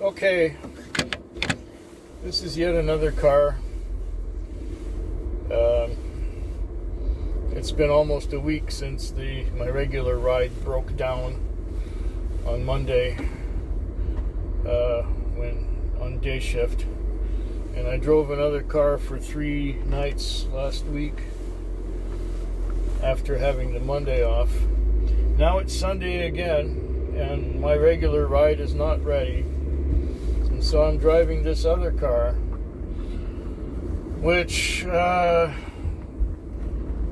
Okay, this is yet another car. It's been almost a week since my regular ride broke down on Monday when on day shift, and I drove another car for 3 nights last week after having the Monday off. Now it's Sunday again, and my regular ride is not ready, and so I'm driving this other car, which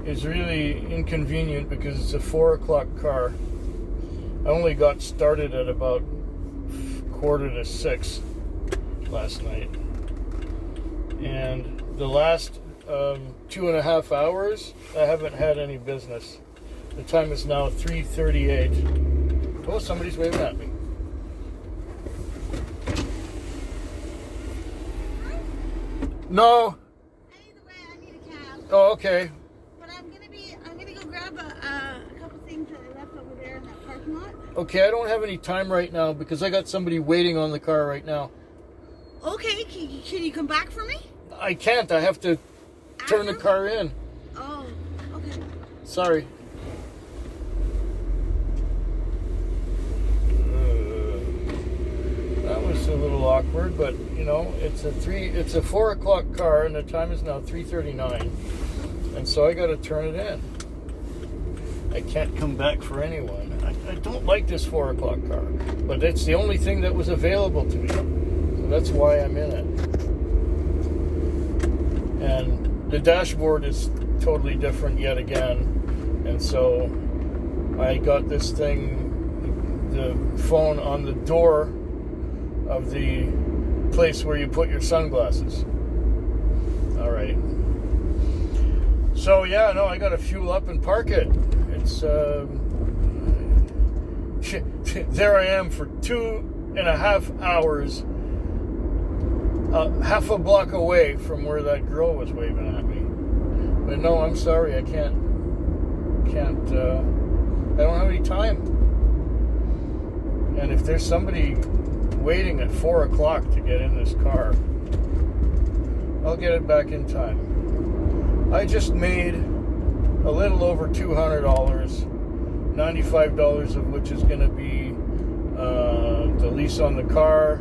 is really inconvenient because it's a 4 o'clock car. I only got started at about 5:45 last night, and the last 2.5 hours I haven't had any business. The time is now 3:38. Oh, somebody's waving at me. No. Either way, I need a cab. Oh, okay. But I'm gonna go grab a couple things that I left over there in that parking lot. Okay, I don't have any time right now because I got somebody waiting on the car right now. Okay, can you come back for me? I can't. I have to turn the car in. Oh, okay. Sorry. That was a little awkward, but you know, it's a 4 o'clock car, and the time is now 3:39, and so I got to turn it in. I can't come back for anyone. I don't like this 4 o'clock car, but it's the only thing that was available to me, so that's why I'm in it. And the dashboard is totally different yet again, and so I got this thing, the phone on the door of the place where you put your sunglasses. All right. So yeah, no, I got to fuel up and park it. It's there I am for 2.5 hours, half a block away from where that girl was waving at me. But no, I'm sorry, I can't. I don't have any time. And if there's somebody waiting at 4 o'clock to get in this car, I'll get it back in time. I just made a little over $200, $95 of which is going to be the lease on the car.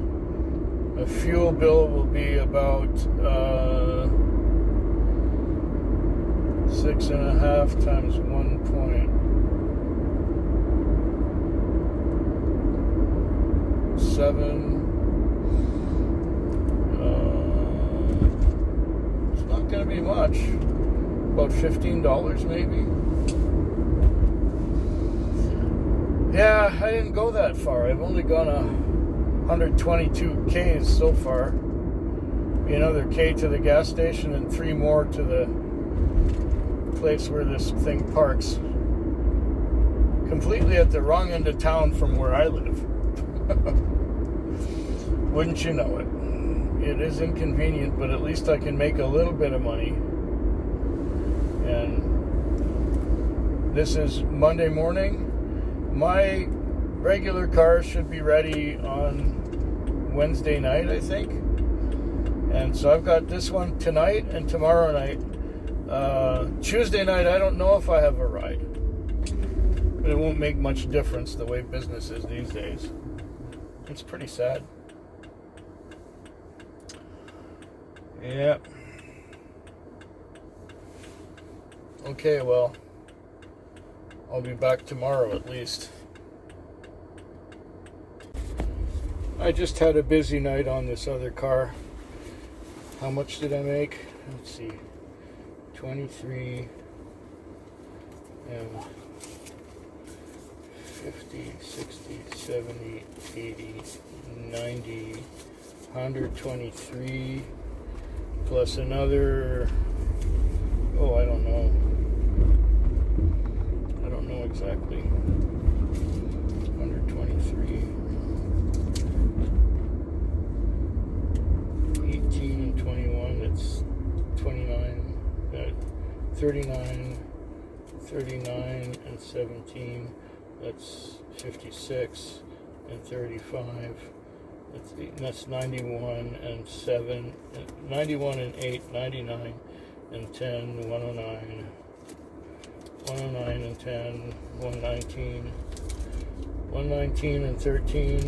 The fuel bill will be about 6.5 times 1.7. It's not going to be much. About $15 maybe. Yeah, I didn't go that far. I've only gone 122 Ks so far. Another K to the gas station and 3 more to the place where this thing parks. Completely at the wrong end of town from where I live. Wouldn't you know it? It is inconvenient, but at least I can make a little bit of money. And this is Monday morning. My regular car should be ready on Wednesday night, I think. And so I've got this one tonight and tomorrow night. Tuesday night, I don't know if I have a ride. But it won't make much difference the way business is these days. It's pretty sad. Yeah. Okay, well, I'll be back tomorrow at least. I just had a busy night on this other car. How much did I make? Let's see. 23 and 50, 60, 70, 80, 90, 123 plus another, oh, I don't know exactly. 123, 18 and 21, that's 29, 39, 39 and 17, that's 56, and 35, That's 91 and 7, 91 and 8, 99 and 10, 109, 109 and 10, 119, 119 and 13,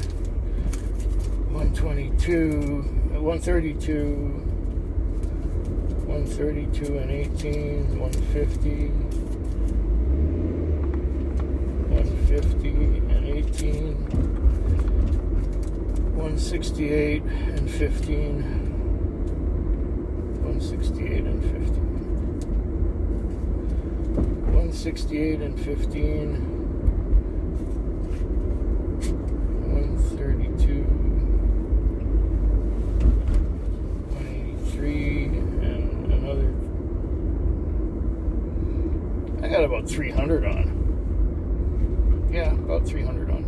122, 132, 132 and 18, 150, 150 and 18, 168 and 15, 168 and 15, 168 and 15, 132, 183, and another. I got about 300 on. Yeah, about 300 on.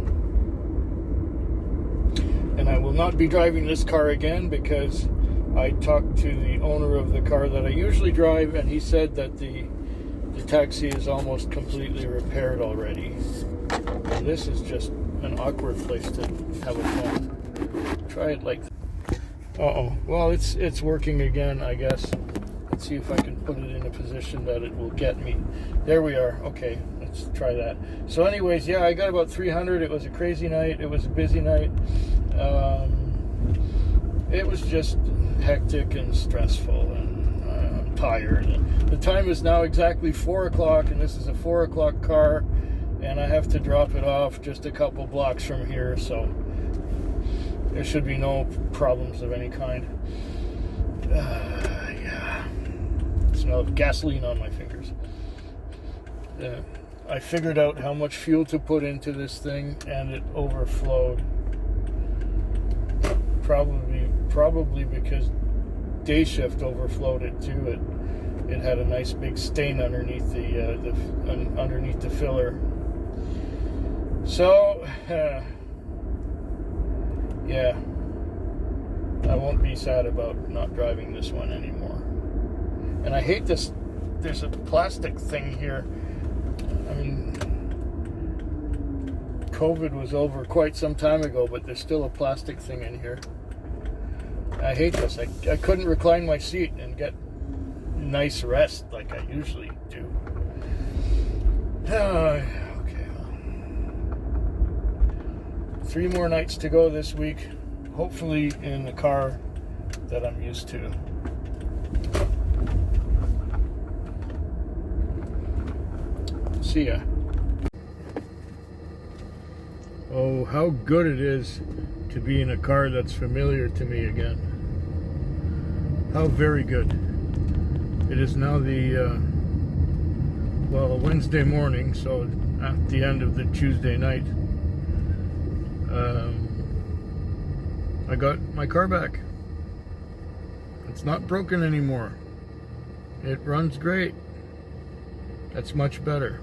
And I will not be driving this car again because I talked to the owner of the car that I usually drive, and he said that the taxi is almost completely repaired already. And this is just an awkward place to have a phone. Try it like that. Uh-oh. Well, it's working again, I guess. Let's see if I can put it in a position that it will get me. There we are. Okay, let's try that. So anyways, yeah, I got about 300. It was a crazy night. It was a busy night. It was just hectic and stressful, and I'm tired. The time is now exactly 4 o'clock, and this is a 4 o'clock car, and I have to drop it off just a couple blocks from here, so there should be no problems of any kind. Yeah. Smell of gasoline on my fingers. I figured out how much fuel to put into this thing, and it overflowed. Probably because day shift overflowed it too. It had a nice big stain underneath the filler. So yeah, I won't be sad about not driving this one anymore. And I hate this. There's a plastic thing here. I mean, COVID was over quite some time ago, but there's still a plastic thing in here. I hate this. I couldn't recline my seat and get nice rest like I usually do. Okay, well. 3 more nights to go this week. Hopefully in the car that I'm used to. See ya. Oh, how good it is to be in a car that's familiar to me again. How very good. It is now the Wednesday morning, so at the end of the Tuesday night. I got my car back. It's not broken anymore. It runs great. That's much better.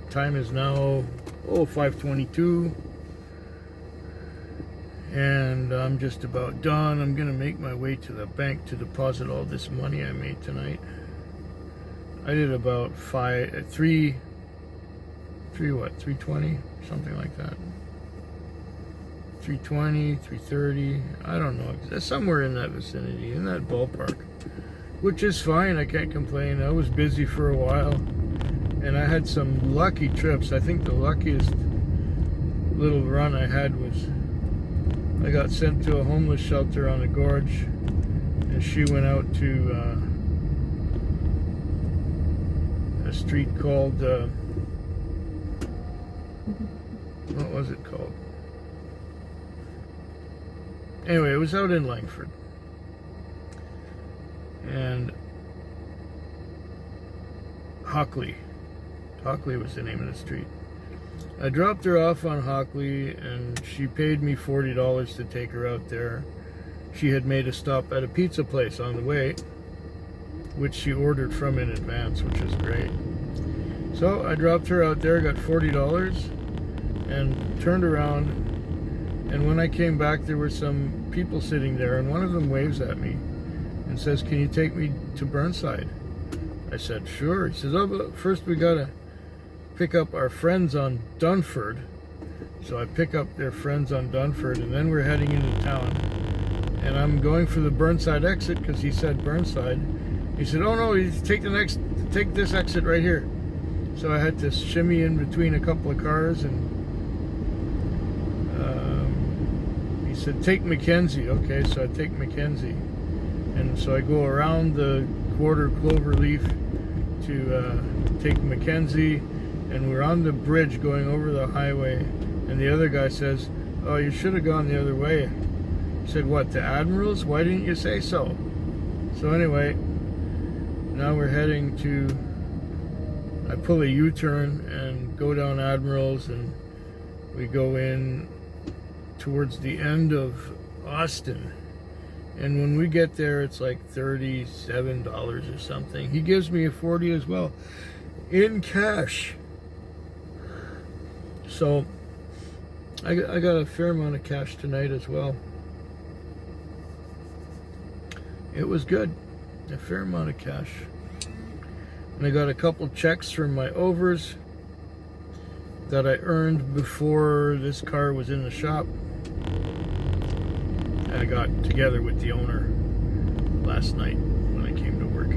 Time is now 5:22, and I'm just about done. I'm gonna make my way to the bank to deposit all this money I made tonight. I did about 320, something like that. 320, 330, I don't know, somewhere in that vicinity, in that ballpark, which is fine. I can't complain. I was busy for a while, and I had some lucky trips. I think the luckiest little run I had was I got sent to a homeless shelter on the gorge, and she went out to a street called what was it called? Anyway, it was out in Langford, and Hockley was the name of the street. I dropped her off on Hockley, and she paid me $40 to take her out there. She had made a stop at a pizza place on the way, which she ordered from in advance, which is great. So I dropped her out there, got $40, and turned around, and when I came back, there were some people sitting there, and one of them waves at me and says, "Can you take me to Burnside?" I said, "Sure." He says, "Oh, but first we gotta pick up our friends on Dunford." So I pick up their friends on Dunford, and then we're heading into town. And I'm going for the Burnside exit because he said Burnside. He said, "Oh no, you take this exit right here." So I had to shimmy in between a couple of cars, and he said, "Take Mackenzie." Okay, so I take Mackenzie, and so I go around the quarter cloverleaf to take Mackenzie, and we're on the bridge going over the highway, and the other guy says, "Oh, you should have gone the other way." I said, "What, to Admirals? Why didn't you say so?" So anyway, now we're heading to, I pull a U-turn and go down Admirals, and we go in towards the end of Austin. And when we get there, it's like $37 or something. He gives me a 40 as well, in cash. So I got a fair amount of cash tonight as well. It was good, a fair amount of cash. And I got a couple checks from my overs that I earned before this car was in the shop. I got together with the owner last night when I came to work.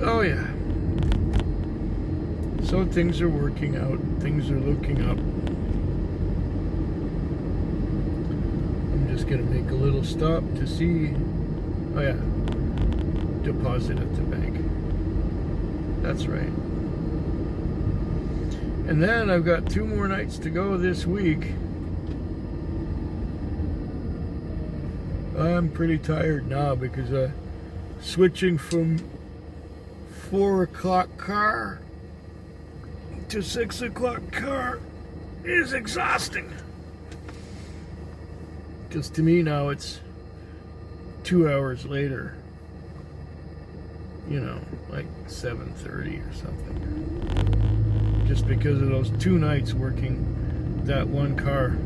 Oh yeah. So things are working out. Things are looking up. I'm just gonna make a little stop to see. Oh yeah. Deposit at the bank. That's right. And then I've got 2 more nights to go this week. I'm pretty tired now because switching from 4 o'clock car to 6 o'clock car is exhausting. Because to me now it's 2 hours later. You know, like 7:30 or something. Just because of those 2 nights working that one car.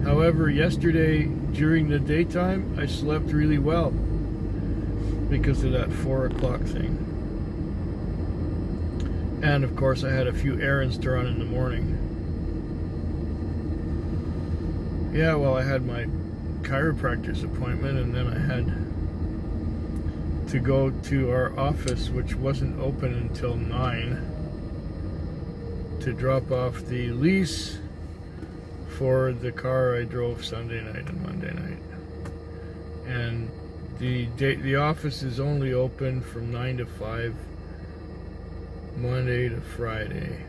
However, yesterday during the daytime, I slept really well because of that 4 o'clock thing. And of course, I had a few errands to run in the morning. Yeah, well, I had my chiropractor's appointment, and then I had to go to our office, which wasn't open until 9, to drop off the lease for the car I drove Sunday night and Monday night. And the office is only open from 9 to 5, Monday to Friday.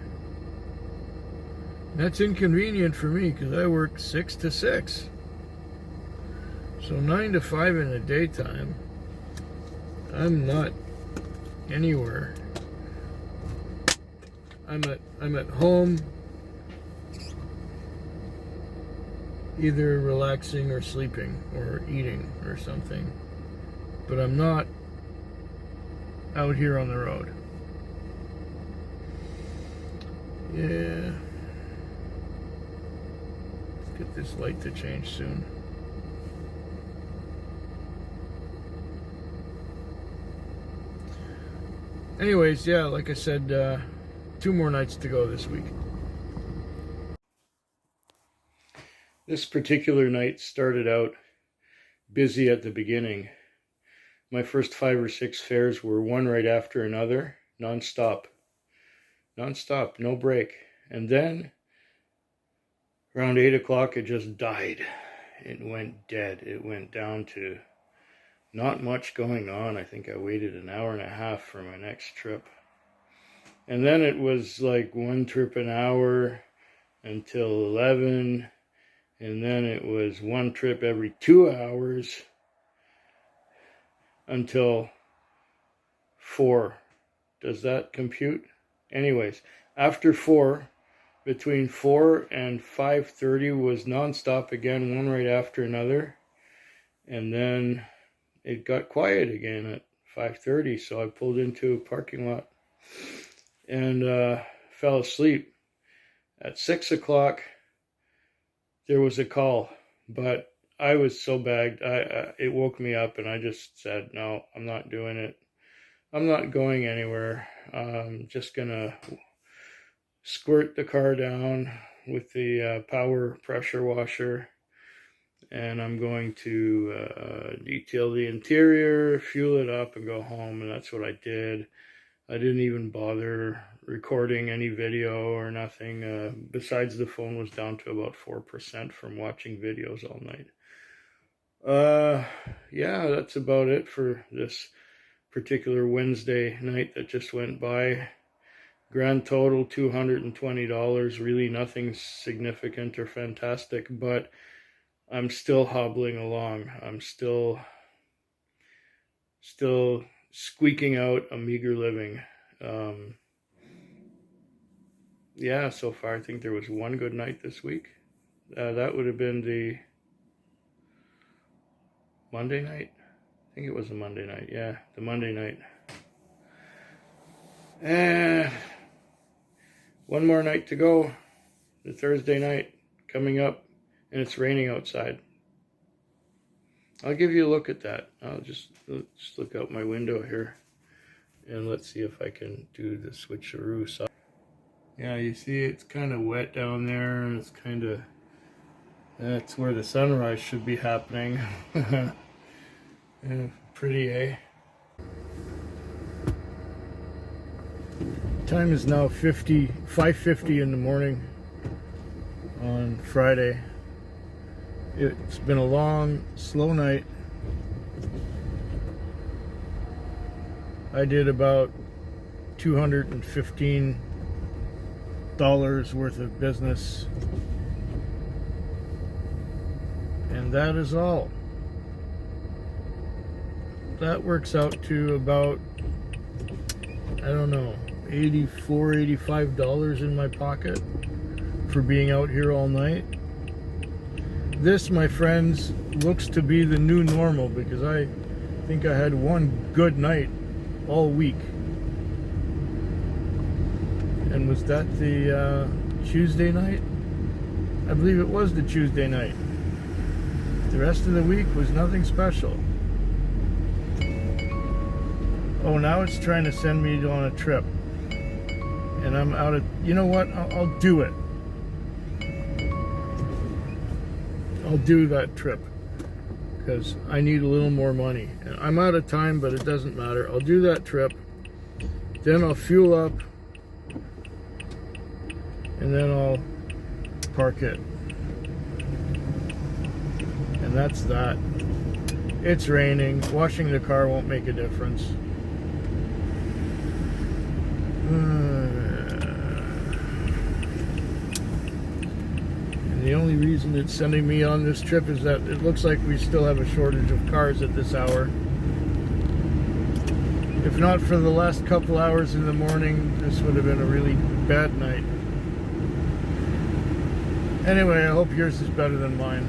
That's inconvenient for me because I work 6 to 6. So 9 to 5 in the daytime, I'm not anywhere. I'm at home, either relaxing or sleeping or eating or something. But I'm not out here on the road. Yeah. Let's get this light to change soon. Anyways, yeah, like I said, 2 more nights to go this week. This particular night started out busy at the beginning. My first 5 or 6 fares were one right after another, non-stop. Non-stop, no break. And then, around 8 o'clock, it just died. It went dead. It went down to not much going on. I think I waited an hour and a half for my next trip. And then it was like 1 trip an hour until 11. And then it was 1 trip every 2 hours until 4. Does that compute? Anyways, after 4, between 4 and 5:30 was nonstop again, one right after another. And then it got quiet again at 5:30, so I pulled into a parking lot and fell asleep. At 6 o'clock, there was a call, but I was so bagged, it woke me up, and I just said, no, I'm not doing it. I'm not going anywhere. I'm just gonna squirt the car down with the power pressure washer, and I'm going to detail the interior, fuel it up, and go home. And that's what I did. I didn't even bother recording any video or nothing. Besides, the phone was down to about 4% from watching videos all night. Yeah, that's about it for this particular Wednesday night that just went by. Grand total $220. Really nothing significant or fantastic, but I'm still hobbling along. I'm still squeaking out a meager living. Yeah, so far I think there was one good night this week. That would have been the Monday night. I think it was the Monday night. Yeah, the Monday night. And one more night to go. The Thursday night coming up, and it's raining outside. I'll give you a look at that. I'll just look out my window here, and let's see if I can do the switcheroo side. Yeah, you see it's kind of wet down there, and it's kind of, that's where the sunrise should be happening. Yeah, pretty, eh? Time is now 5:50 in the morning on Friday. It's been a long, slow night. I did about $215 worth of business, and that is all. That works out to about, I don't know, $84, $85 in my pocket for being out here all night. This, my friends, looks to be the new normal, because I think I had one good night all week. And was that the Tuesday night? I believe it was the Tuesday night. The rest of the week was nothing special. Oh, now it's trying to send me on a trip. And I'm out of, you know what? I'll do it. I'll do that trip because I need a little more money. And I'm out of time, but it doesn't matter. I'll do that trip. Then I'll fuel up. And then I'll park it. And that's that. It's raining. Washing the car won't make a difference. And the only reason it's sending me on this trip is that it looks like we still have a shortage of cars at this hour. If not for the last couple hours in the morning, this would have been a really bad night. Anyway, I hope yours is better than mine.